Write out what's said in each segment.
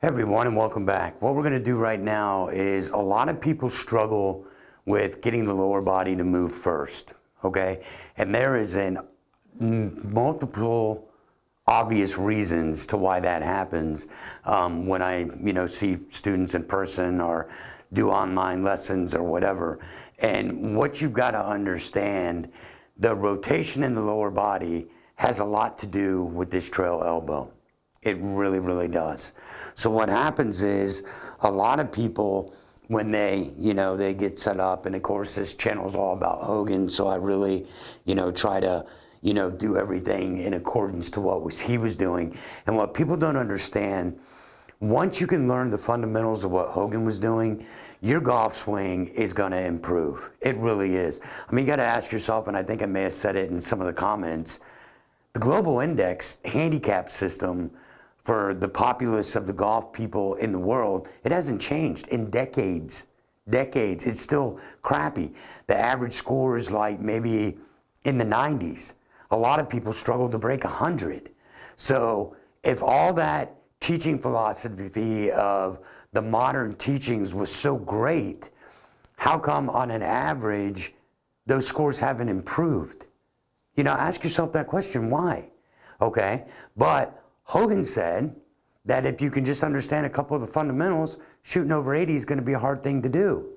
Hey everyone, and welcome back. What we're going to do right now is a lot of people struggle with getting the lower body to move first, okay? And there is multiple obvious reasons to why that happens when I see students in person or do online lessons or whatever. And what you've got to understand, the rotation in the lower body has a lot to do with this trail elbow. It really, really does. So what happens is a lot of people, when they get set up, and of course this channel is all about Hogan, so I really, try to, do everything in accordance to what he was doing. And what people don't understand, once you can learn the fundamentals of what Hogan was doing, your golf swing is going to improve. It really is. I mean, you got to ask yourself, and I think I may have said it in some of the comments, the global index handicap system for the populace of the golf people in the world, it hasn't changed in decades. It's still crappy. The average score is like maybe in the 90s. A lot of people struggle to break 100. So if all that teaching philosophy of the modern teachings was so great, how come on an average those scores haven't improved? Ask yourself that question, why? Okay, but Hogan said that if you can just understand a couple of the fundamentals, shooting over 80 is going to be a hard thing to do.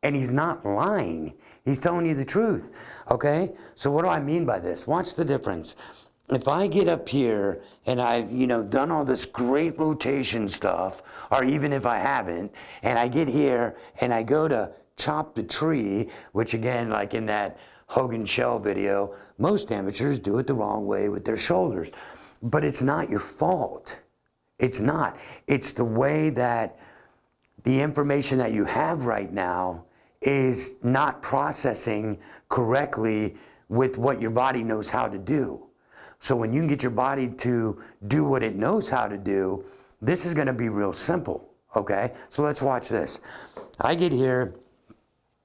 And he's not lying. He's telling you the truth, okay? So what do I mean by this? Watch the difference. If I get up here and I've, done all this great rotation stuff, or even if I haven't, and I get here and I go to chop the tree, which again, like in that Hogan shell video, most amateurs do it the wrong way with their shoulders. But it's not your fault. It's not. It's the way that the information that you have right now is not processing correctly with what your body knows how to do. So when you can get your body to do what it knows how to do, this is going to be real simple, okay? So let's watch this. I get here.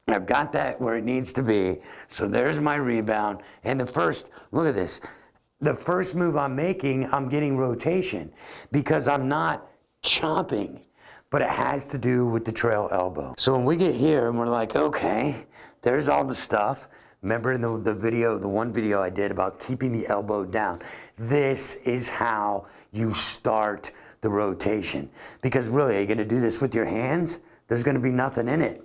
I've got that where it needs to be. So there's my rebound. And look at this. The first move I'm making, I'm getting rotation because I'm not chopping, but it has to do with the trail elbow. So when we get here and we're like, okay, there's all the stuff. Remember in the one video I did about keeping the elbow down. This is how you start the rotation. Because really, are you going to do this with your hands? There's going to be nothing in it.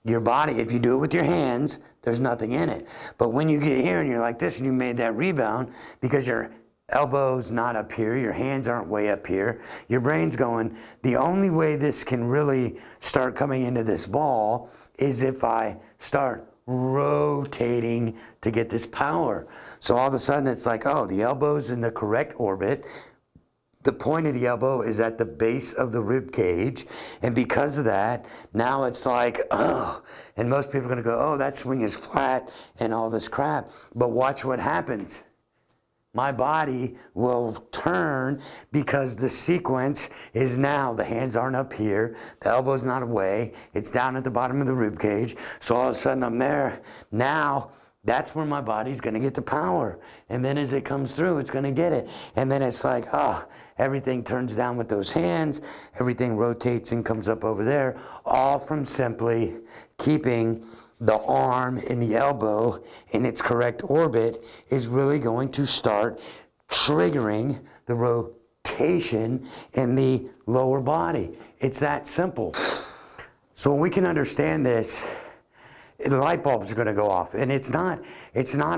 Your body, if you do it with your hands, there's nothing in it. But when you get here and you're like this and you made that rebound because your elbow's not up here, your hands aren't way up here, your brain's going, the only way this can really start coming into this ball is if I start rotating to get this power. So all of a sudden it's like, oh, the elbow's in the correct orbit. The point of the elbow is at the base of the rib cage, and because of that, now it's like, oh, and most people are going to go, oh, that swing is flat and all this crap. But watch what happens. My body will turn because the sequence is now, the hands aren't up here, the elbow's not away, it's down at the bottom of the rib cage, so all of a sudden I'm there. Now, that's where my body's going to get the power. And then as it comes through, it's going to get it. And then it's like, everything turns down with those hands. Everything rotates and comes up over there. All from simply keeping the arm and the elbow in its correct orbit is really going to start triggering the rotation in the lower body. It's that simple. So when we can understand this, the light bulbs are going to go off. And it's not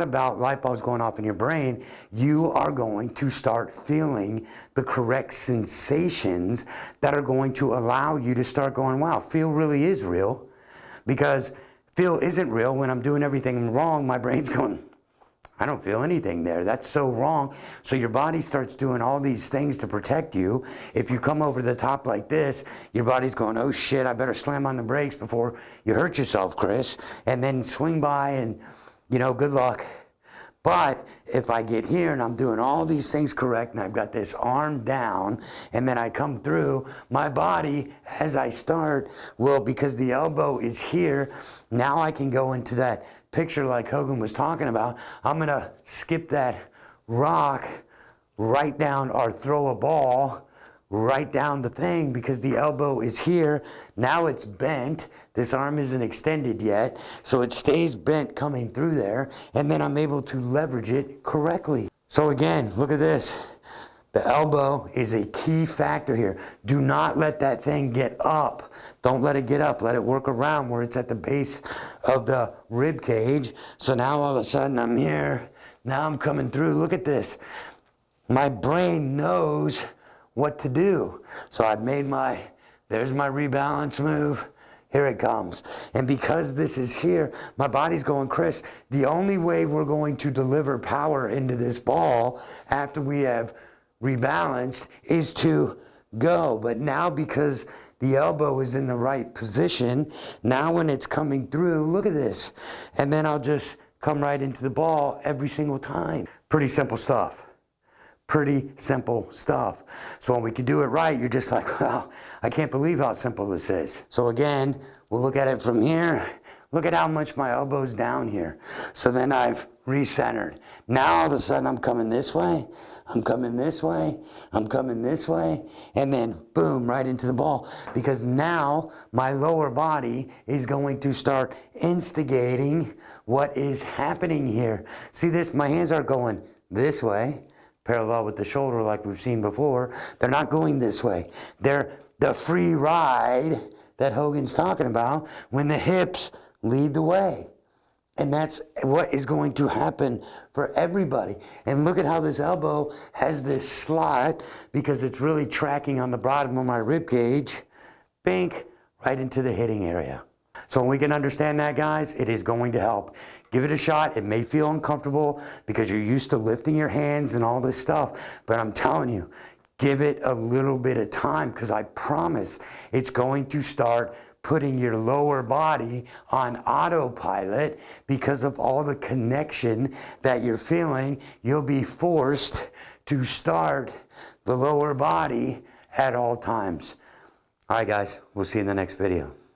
about light bulbs going off in your brain. You are going to start feeling the correct sensations that are going to allow you to start going, wow, feel really is real. Because feel isn't real when I'm doing everything wrong. My brain's going, I don't feel anything there. That's so wrong. So your body starts doing all these things to protect you. If you come over the top like this, your body's going, oh shit, I better slam on the brakes before you hurt yourself, Chris. And then swing by and, good luck. But if I get here and I'm doing all these things correct and I've got this arm down and then I come through, my body, as I start, will, because the elbow is here, now I can go into that picture like Hogan was talking about. I'm going to skip that rock right down or throw a ball right down the thing because the elbow is here. Now it's bent. This arm isn't extended yet, so it stays bent coming through there, and then I'm able to leverage it correctly. So again, look at this. The elbow is a key factor here. Do not let that thing get up. Don't let it get up. Let it work around where it's at the base of the rib cage. So now all of a sudden I'm here. Now I'm coming through. Look at this. My brain knows what to do. So I've made there's my rebalance move. Here it comes. And because this is here, my body's going, Chris, the only way we're going to deliver power into this ball after we have rebalanced is to go. But now because the elbow is in the right position, now when it's coming through, look at this. And then I'll just come right into the ball every single time. Pretty simple stuff. Pretty simple stuff. So when we can do it right, you're just like, wow, I can't believe how simple this is. So again, we'll look at it from here. Look at how much my elbow's down here. So then I've recentered. Now all of a sudden I'm coming this way, I'm coming this way, I'm coming this way, and then boom, right into the ball. Because now my lower body is going to start instigating what is happening here. See this, my hands are going this way, parallel with the shoulder like we've seen before. They're not going this way. They're the free ride that Hogan's talking about when the hips lead the way. And that's what is going to happen for everybody. And look at how this elbow has this slot because it's really tracking on the bottom of my rib cage. Bink, right into the hitting area. So when we can understand that, guys, it is going to help. Give it a shot. It may feel uncomfortable because you're used to lifting your hands and all this stuff. But I'm telling you, give it a little bit of time because I promise it's going to start putting your lower body on autopilot because of all the connection that you're feeling. You'll be forced to start the lower body at all times. All right, guys, we'll see you in the next video.